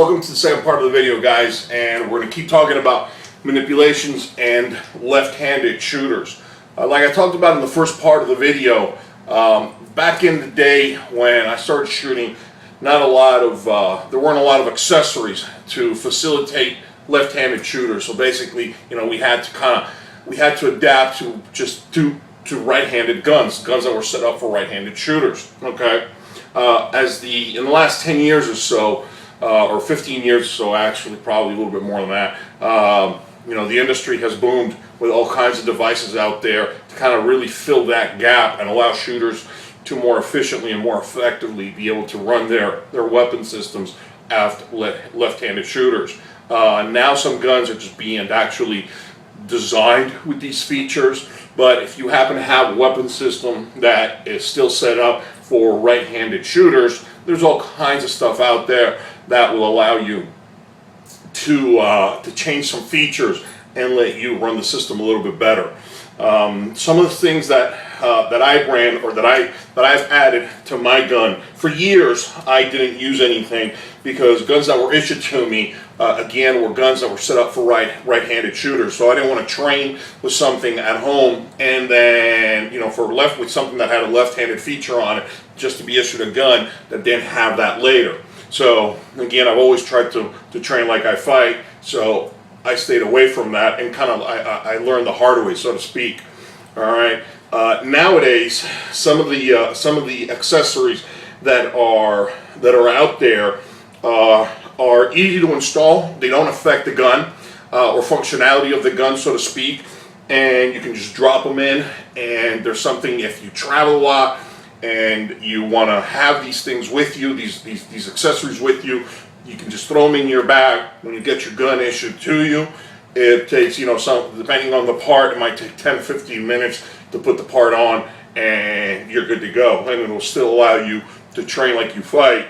welcome to the second part of the video, guys, and we're going to keep talking about manipulations and left-handed shooters. Like I talked about in the first part of the video, back in the day when I started shooting, there weren't a lot of accessories to facilitate left-handed shooters. So basically, we had to adapt to right-handed guns that were set up for right-handed shooters. Okay, in the last 10 years or so, or 15 years or so, actually, probably a little bit more than that. The industry has boomed with all kinds of devices out there to kind of really fill that gap and allow shooters to more efficiently and more effectively be able to run their weapon systems as left-handed shooters. Now some guns are just being actually designed with these features, but if you happen to have a weapon system that is still set up for right-handed shooters, there's all kinds of stuff out there that will allow you to change some features and let you run the system a little bit better. Some of the things that I ran or that I've added to my gun, for years I didn't use anything because guns that were issued to me again were guns that were set up for right-handed shooters. So I didn't want to train with something at home and then with something that had a left-handed feature on it just to be issued a gun that didn't have that later. So again, I've always tried to train like I fight, so I stayed away from that and I learned the hard way, so to speak. All right. Nowadays, some of the accessories that are out there are easy to install. They don't affect the gun or functionality of the gun, so to speak, and you can just drop them in. And there's something, if you travel a lot and you want to have these things with you, these accessories with you, you can just throw them in your bag. When you get your gun issued to you, it takes, depending on the part, it might take 10-15 minutes to put the part on, and you're good to go. And it will still allow you to train like you fight,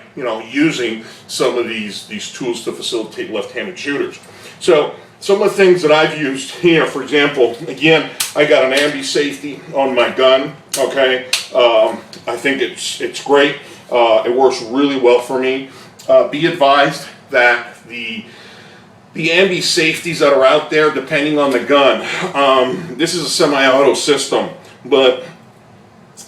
using some of these tools to facilitate left-handed shooters. So some of the things that I've used here, for example, again, I got an AMB Safety on my gun. Okay, I think it's great. It works really well for me. Be advised that the AMB Safeties that are out there, depending on the gun, this is a semi-auto system, but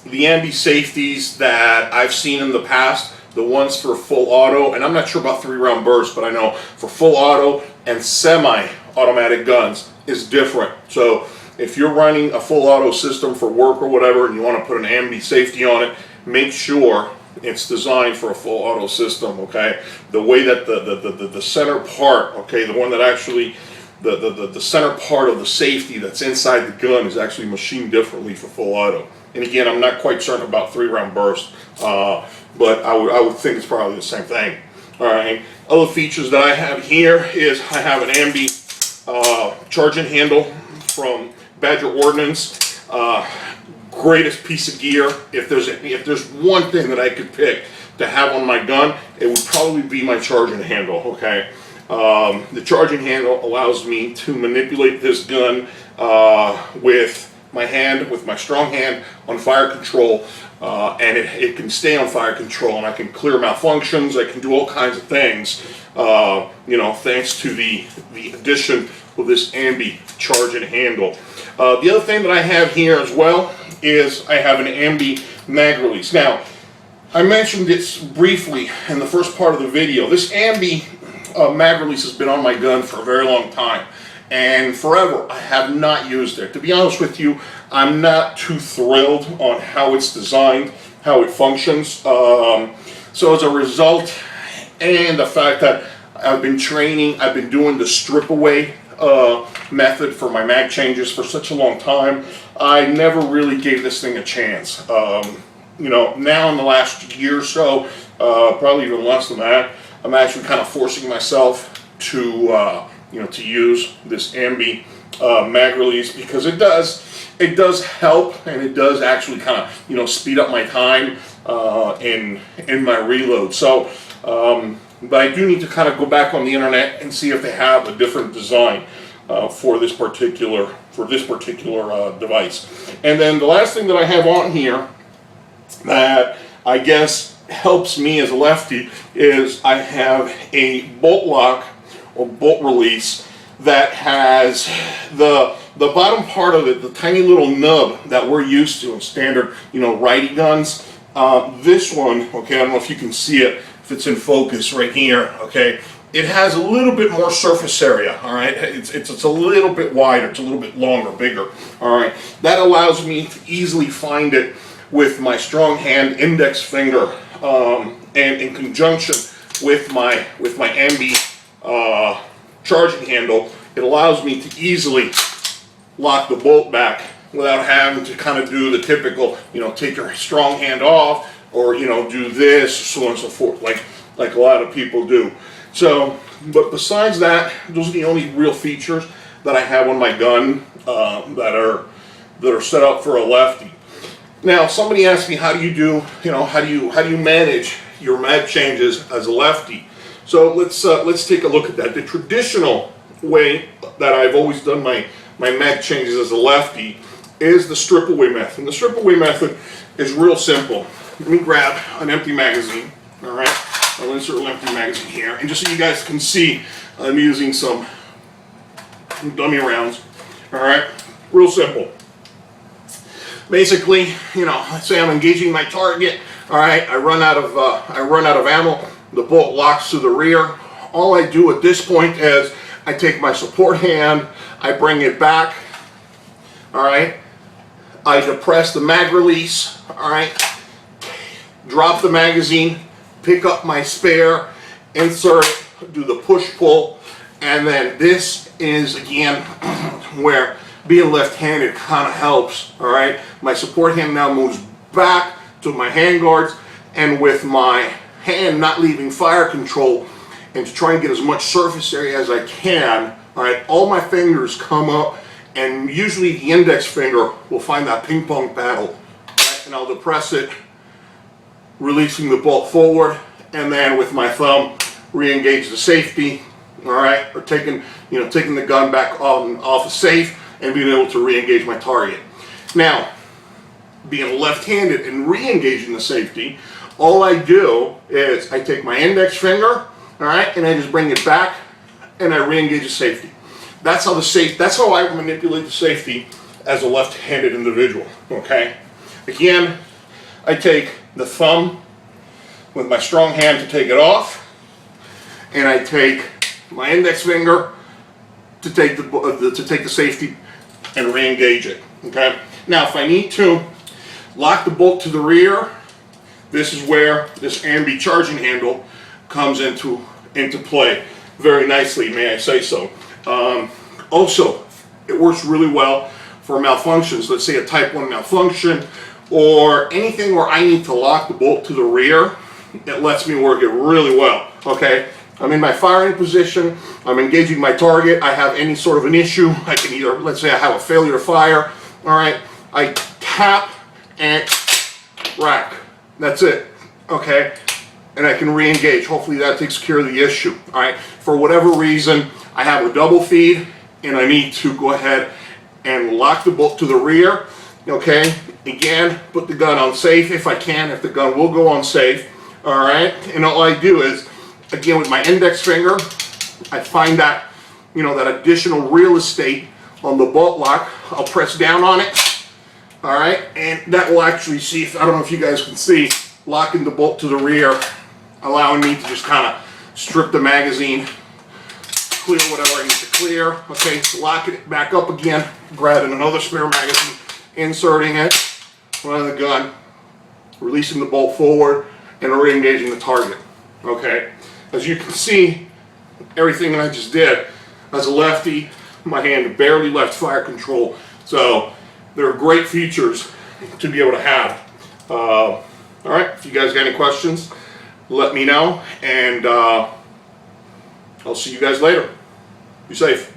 the AMB Safeties that I've seen in the past, the ones for full auto, and I'm not sure about 3-round burst, but I know for full auto and semi-automatic guns is different. So if you're running a full auto system for work or whatever, and you want to put an AMB Safety on it, make sure it's designed for a full auto system. Okay, the way that the center part, okay, the one that actually the center part of the safety that's inside the gun is actually machined differently for full auto. And again, I'm not quite certain about 3-round burst, but I would think it's probably the same thing. All right. Other features that I have here is I have an AMB Charging Handle from Badger Ordnance. Greatest piece of gear. If there's one thing that I could pick to have on my gun, it would probably be my charging handle. Okay, the charging handle allows me to manipulate this gun with my hand, with my strong hand on fire control, and it can stay on fire control, and I can clear malfunctions. I can do all kinds of things, thanks to the addition of this AMB Charging Handle. The other thing that I have here as well is I have an AMB Mag Release. Now, I mentioned this briefly in the first part of the video. This AMB Mag Release has been on my gun for a very long time, and forever I have not used it. To be honest with you, I'm not too thrilled on how it's designed, how it functions. So as a result, and the fact that I've been training, I've been doing the strip away method for my mag changes for such a long time, I never really gave this thing a chance. Now in the last year or so, probably even less than that, I'm actually kind of forcing myself to use this AMB Mag Release, because it does help, and it does actually kind of speed up my time in my reload. So but I do need to kind of go back on the internet and see if they have a different design for this particular device. And then the last thing that I have on here that I guess helps me as a lefty is I have a bolt lock or bolt release that has the bottom part of it, the tiny little nub that we're used to in standard, righty guns. This one, okay, I don't know if you can see it, if it's in focus right here, okay, it has a little bit more surface area, all right, it's a little bit wider, it's a little bit longer, bigger, all right. That allows me to easily find it with my strong hand index finger, and in conjunction with my AMB charging handle, it allows me to easily lock the bolt back without having to kind of do the typical, take your strong hand off, or do this, so on and so forth, like a lot of people do. So, but besides that, those are the only real features that I have on my gun that are set up for a lefty. Now, somebody asked me, how do you do, how do you manage your mag changes as a lefty? So let's take a look at that. The traditional way that I've always done my mag changes as a lefty is the strip away method. And the strip away method is real simple. Let me grab an empty magazine, all right? I'll insert an empty magazine here, and just so you guys can see, I'm using some dummy rounds, all right? Real simple. Basically, let's say I'm engaging my target, all right? I run out of ammo. The bolt locks to the rear. All I do at this point is I take my support hand, I bring it back, all right? I depress the mag release, all right? Drop the magazine, pick up my spare, insert it, do the push-pull, and then this is, again, where being left-handed kind of helps, all right? My support hand now moves back to my hand guards, and with my hand not leaving fire control, and to try and get as much surface area as I can, all right, all my fingers come up, and usually the index finger will find that ping pong paddle, right? And I'll depress it, releasing the bolt forward, and then with my thumb, re-engage the safety, all right, or taking the gun back off a safe, and being able to re-engage my target. Now, being left-handed and re-engaging the safety, all I do is I take my index finger, all right, and I just bring it back, and I re-engage the safety. That's how I manipulate the safety as a left-handed individual, okay? Again, I take the thumb with my strong hand to take it off, and I take my index finger to take the safety and re-engage it, okay? Now, if I need to lock the bolt to the rear, this is where this AMB charging handle comes into play very nicely, may I say so. Also, it works really well for malfunctions. Let's say a type 1 malfunction or anything where I need to lock the bolt to the rear. It lets me work it really well, okay? I'm in my firing position, I'm engaging my target, I have any sort of an issue, I can either, let's say I have a failure to fire, all right, I tap and rack, that's it, okay, and I can re-engage. Hopefully that takes care of the issue, all right. For whatever reason, I have a double feed and I need to go ahead and lock the bolt to the rear, okay, again, put the gun on safe if I can, if the gun will go on safe, all right, and all I do is, again, with my index finger, I find that, that additional real estate on the bolt lock. I'll press down on it, all right, and that will actually see, I don't know if you guys can see, locking the bolt to the rear, allowing me to just kind of strip the magazine, clear whatever I need to clear, okay, locking it back up again, grabbing another spare magazine, inserting it, running the gun, releasing the bolt forward, and re-engaging the target, okay. As you can see, everything that I just did, as a lefty, my hand barely left fire control, so there are great features to be able to have. All right, if you guys got any questions, let me know, and I'll see you guys later. Be safe.